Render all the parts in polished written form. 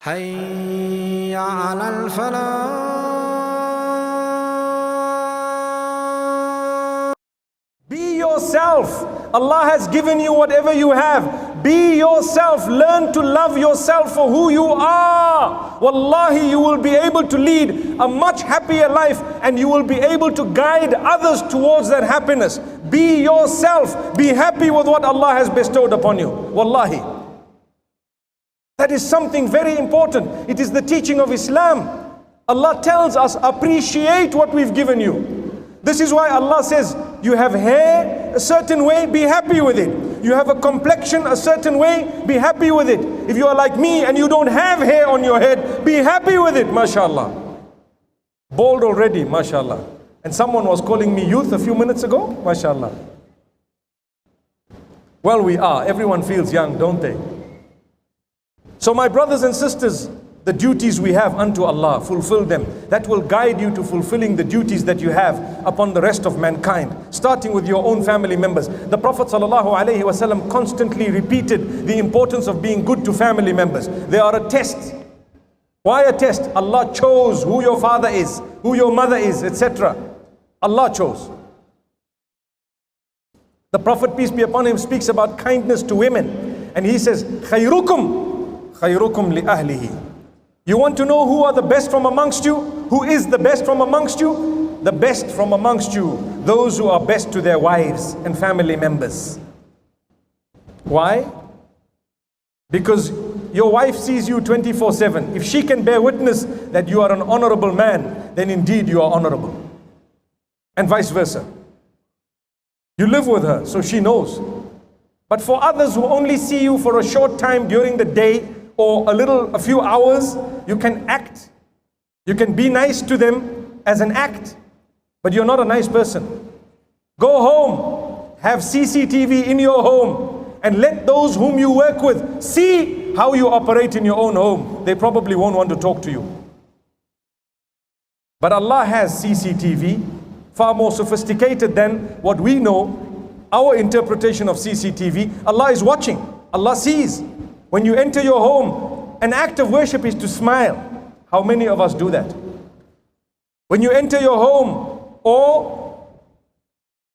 حي على الفلاح. Be yourself. Allah has given you whatever you have. Be yourself. Learn to love yourself for who you are. Wallahi, you will be able to lead a much happier life, and you will be able to guide others towards that happiness. Be yourself. Be happy with what Allah has bestowed upon you. Wallahi. That is something very important. It is the teaching of Islam. Allah tells us, appreciate what we've given you. This is why Allah says, you have hair a certain way, be happy with it. You have a complexion a certain way, be happy with it. If you are like me and you don't have hair on your head, be happy with it, mashallah. Bald already, mashallah. And someone was calling me youth a few minutes ago, mashallah. Well, we are. Everyone feels young, don't they? So my brothers and sisters, the duties we have unto Allah, fulfill them. That will guide you to fulfilling the duties that you have upon the rest of mankind, starting with your own family members. The Prophet ﷺ constantly repeated the importance of being good to family members. They are a test. Why a test? Allah chose who your father is, who your mother is, etc. Allah chose. The Prophet, peace be upon him, speaks about kindness to women. And he says, خَيْرُكُمْ لِأَهْلِهِ. You want to know who are the best from amongst you? Who is the best from amongst you? The best from amongst you, those who are best to their wives and family members. Why? Because your wife sees you 24/7. If she can bear witness that you are an honorable man, then indeed you are honorable. And vice versa. You live with her, so she knows. But for others who only see you for a short time during the day, or a few hours, you can act. You can be nice to them as an act, but you're not a nice person. Go home, have CCTV in your home, and let those whom you work with see how you operate in your own home. They probably won't want to talk to you. But Allah has CCTV, far more sophisticated than what we know. Our interpretation of CCTV, Allah is watching, Allah sees. When you enter your home, an act of worship is to smile. How many of us do that? When you enter your home, or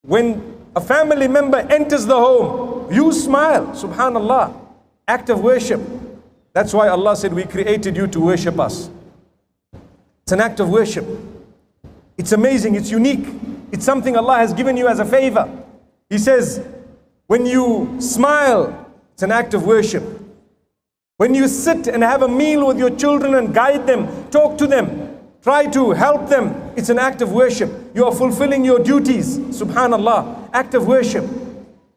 when a family member enters the home, you smile. Subhanallah. Act of worship. That's why Allah said, we created you to worship us. It's an act of worship. It's amazing, it's unique. It's something Allah has given you as a favor. He says, when you smile, it's an act of worship. When you sit and have a meal with your children and guide them, talk to them, try to help them, it's an act of worship. You are fulfilling your duties. Subhanallah, act of worship.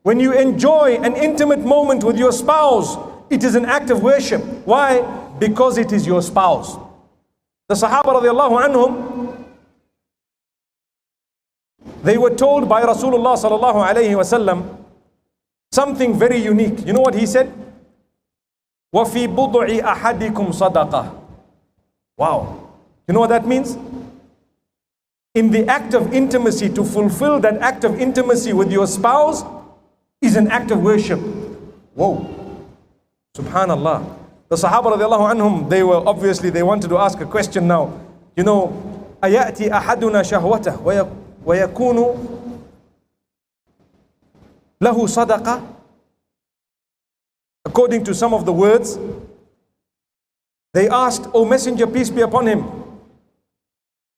When you enjoy an intimate moment with your spouse, it is an act of worship. Why? Because it is your spouse. The Sahaba radiallahu anhum, they were told by Rasulullah sallallahu alayhi wasallam something very unique. You know what he said? وَفِي بُضْعِ أَحَدِكُمْ صَدَقَةً. Wow. You know what that means? In the act of intimacy, to fulfill that act of intimacy with your spouse is an act of worship. Whoa. Subhanallah. The Sahaba radiallahu anhum, they wanted to ask a question now. You know, أَيَأْتِي أَحَدُنَا شَهْوَتَهُ وَيَكُونُ لَهُ صَدَقَةً. According to some of the words, they asked, O Messenger, peace be upon him,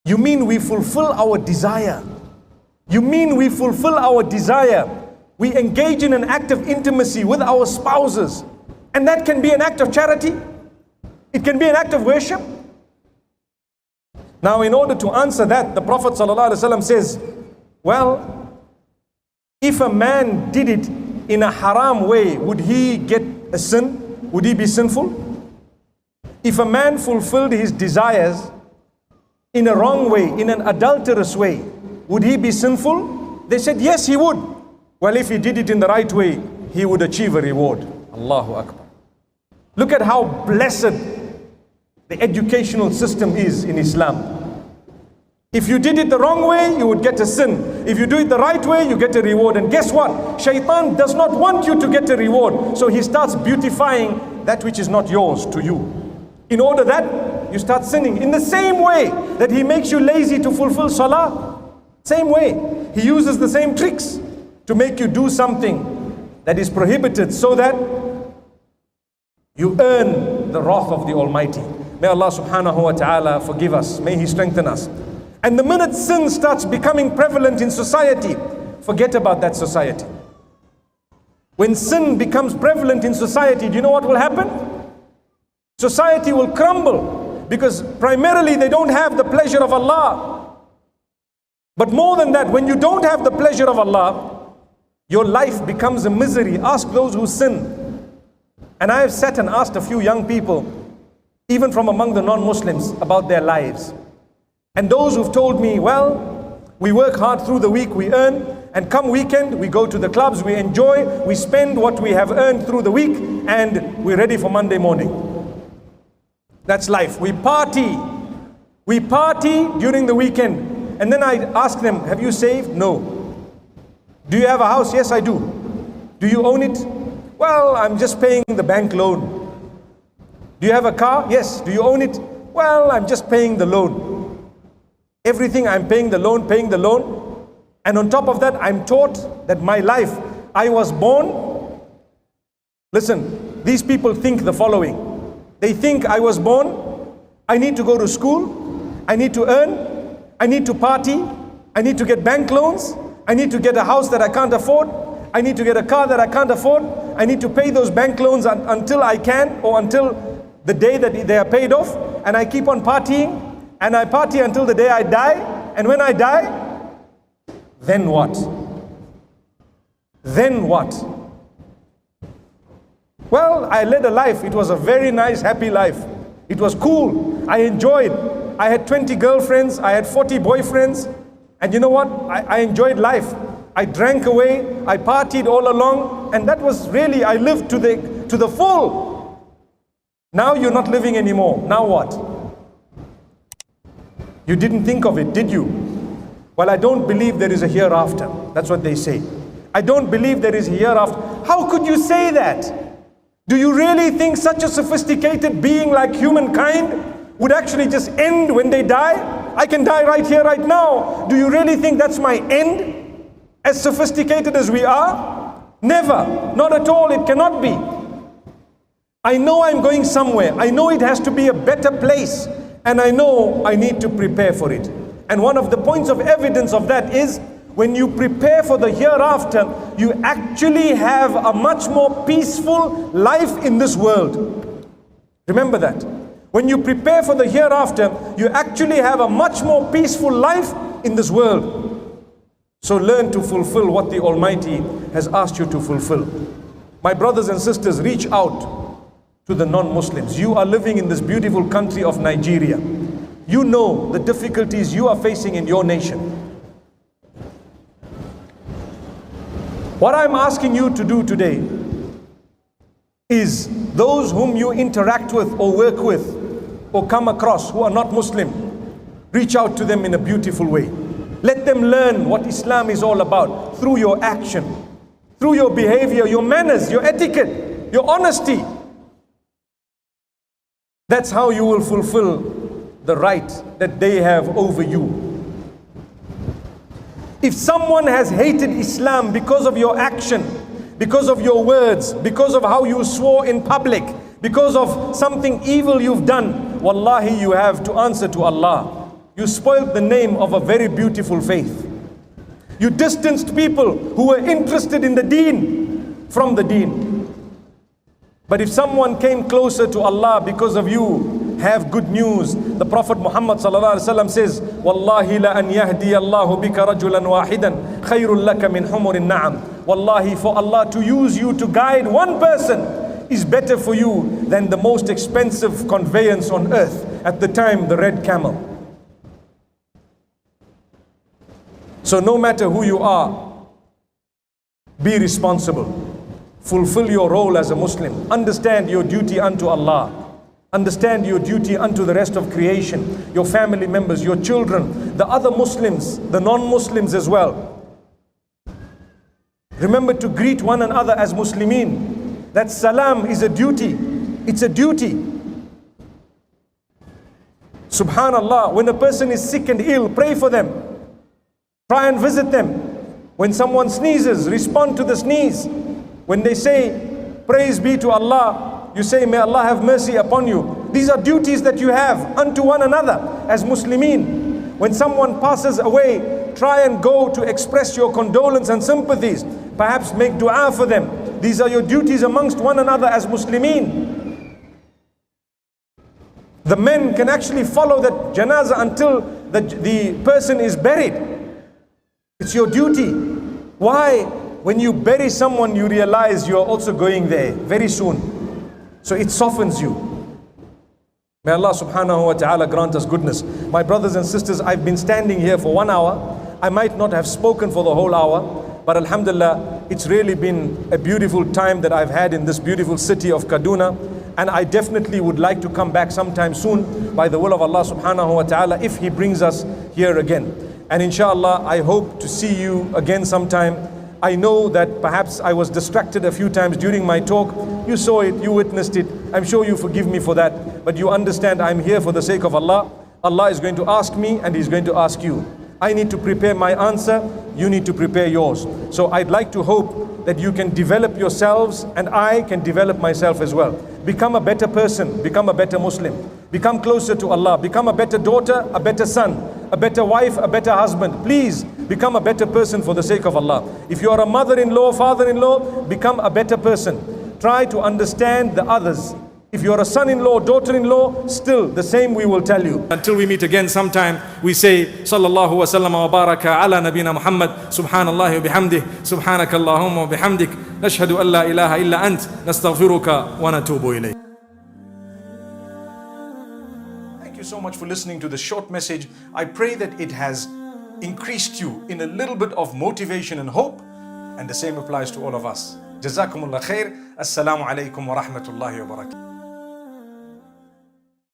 you mean we fulfill our desire? You mean we fulfill our desire? We engage in an act of intimacy with our spouses, and that can be an act of charity? It can be an act of worship? Now, in order to answer that, the Prophet ﷺ says, well, if a man did it in a haram way, would he get a sin? Would he be sinful? If a man fulfilled his desires in a wrong way, in an adulterous way, would he be sinful? They said, yes, he would. Well, if he did it in the right way, he would achieve a reward. Allahu Akbar. Look at how blessed the educational system is in Islam. If you did it the wrong way, you would get a sin. If you do it the right way, you get a reward. And guess what? Shaitan does not want you to get a reward. So he starts beautifying that which is not yours to you. In order that you start sinning. In the same way that he makes you lazy to fulfill salah, same way, he uses the same tricks to make you do something that is prohibited so that you earn the wrath of the Almighty. May Allah subhanahu wa ta'ala forgive us. May He strengthen us. And the minute sin starts becoming prevalent in society, forget about that society. When sin becomes prevalent in society, do you know what will happen? Society will crumble, because primarily they don't have the pleasure of Allah. But more than that, when you don't have the pleasure of Allah, your life becomes a misery. Ask those who sin. And I have sat and asked a few young people, even from among the non-Muslims, about their lives. And those who've told me, well, we work hard through the week, we earn, and come weekend, we go to the clubs, we enjoy, we spend what we have earned through the week, and we're ready for Monday morning. That's life. We party. We party during the weekend. And then I ask them, have you saved? No. Do you have a house? Yes, I do. Do you own it? Well, I'm just paying the bank loan. Do you have a car? Yes. Do you own it? Well, I'm just paying the loan. Everything I'm paying the loan, And on top of that, I'm taught that my life, I was born. Listen, these people think the following. They think I was born, I need to go to school, I need to earn, I need to party, I need to get bank loans, I need to get a house that I can't afford, I need to get a car that I can't afford, I need to pay those bank loans until I can, or until the day that they are paid off, and I keep on partying, and I party until the day I die, and when I die, then what? Then what? Well, I led a life. It was a very nice, happy life. It was cool. I enjoyed. I had 20 girlfriends. I had 40 boyfriends. And you know what? I enjoyed life. I drank away. I partied all along. And that was really, I lived to the full. Now you're not living anymore. Now what? You didn't think of it, did you? Well, I don't believe there is a hereafter. That's what they say. I don't believe there is a hereafter. How could you say that? Do you really think such a sophisticated being like humankind would actually just end when they die? I can die right here, right now. Do you really think that's my end? As sophisticated as we are? Never. Not at all. It cannot be. I know I'm going somewhere. I know it has to be a better place. And I know I need to prepare for it. And one of the points of evidence of that is, when you prepare for the hereafter, you actually have a much more peaceful life in this world. Remember that. When you prepare for the hereafter, you actually have a much more peaceful life in this world. So learn to fulfill what the Almighty has asked you to fulfill. My brothers and sisters, reach out to the non-Muslims. You are living in this beautiful country of Nigeria. You know the difficulties you are facing in your nation. What I'm asking you to do today is, those whom you interact with or work with or come across who are not Muslim, reach out to them in a beautiful way. Let them learn what Islam is all about through your action, through your behavior, your manners, your etiquette, your honesty. That's how you will fulfill the right that they have over you. If someone has hated Islam because of your action, because of your words, because of how you swore in public, because of something evil you've done, wallahi, you have to answer to Allah. You spoiled the name of a very beautiful faith. You distanced people who were interested in the deen from the deen. But if someone came closer to Allah because of you, have good news. The Prophet Muhammad sallallahu alaihi wasallam says, "Wallahi la an yahdi Allahu bika rajulan wahidan khayrun laka min humurin na'am." Wallahi, for Allah to use you to guide one person is better for you than the most expensive conveyance on earth, at the time the red camel. So no matter who you are, be responsible. Fulfill your role as a Muslim. Understand your duty unto Allah. Understand your duty unto the rest of creation, your family members, your children, the other Muslims, the non-Muslims as well. Remember to greet one another as Muslimin. That salam is a duty. It's a duty. Subhanallah, when a person is sick and ill, pray for them. Try and visit them. When someone sneezes, respond to the sneeze. When they say, praise be to Allah, you say, may Allah have mercy upon you. These are duties that you have unto one another as Muslimin. When someone passes away, try and go to express your condolence and sympathies. Perhaps make dua for them. These are your duties amongst one another as Muslimin. The men can actually follow that janazah until the person is buried. It's your duty. Why? When you bury someone, you realize you are also going there very soon. So it softens you. May Allah subhanahu wa ta'ala grant us goodness. My brothers and sisters, I've been standing here for 1 hour. I might not have spoken for the whole hour, but alhamdulillah, it's really been a beautiful time that I've had in this beautiful city of Kaduna. And I definitely would like to come back sometime soon by the will of Allah subhanahu wa ta'ala if He brings us here again. And inshallah, I hope to see you again sometime. I know that perhaps I was distracted a few times during my talk. You saw it, you witnessed it. I'm sure you forgive me for that. But you understand I'm here for the sake of Allah. Allah is going to ask me and He's going to ask you. I need to prepare my answer. You need to prepare yours. So I'd like to hope that you can develop yourselves and I can develop myself as well. Become a better person, become a better Muslim, become closer to Allah, become a better daughter, a better son, a better wife, a better husband. Please become a better person for the sake of Allah. If you are a mother-in-law, father-in-law, become a better person. Try to understand the others. If you are a son-in-law, daughter-in-law, still the same we will tell you. Until we meet again sometime, we say, Sallallahu wa sallam wa baraka ala nabina Muhammad, Subhanallah wa bihamdih, Subhanakallahumma wa bihamdik, nashhadu an la ilaha illa ant, nastaghfiruka wa natubu ilayk. Thank you so much for listening to this short message. I pray that it has increased you in a little bit of motivation and hope, and the same applies to all of us. Jazakumullah khair. Assalamu alaikum wa rahmatullahi wa barakatuh.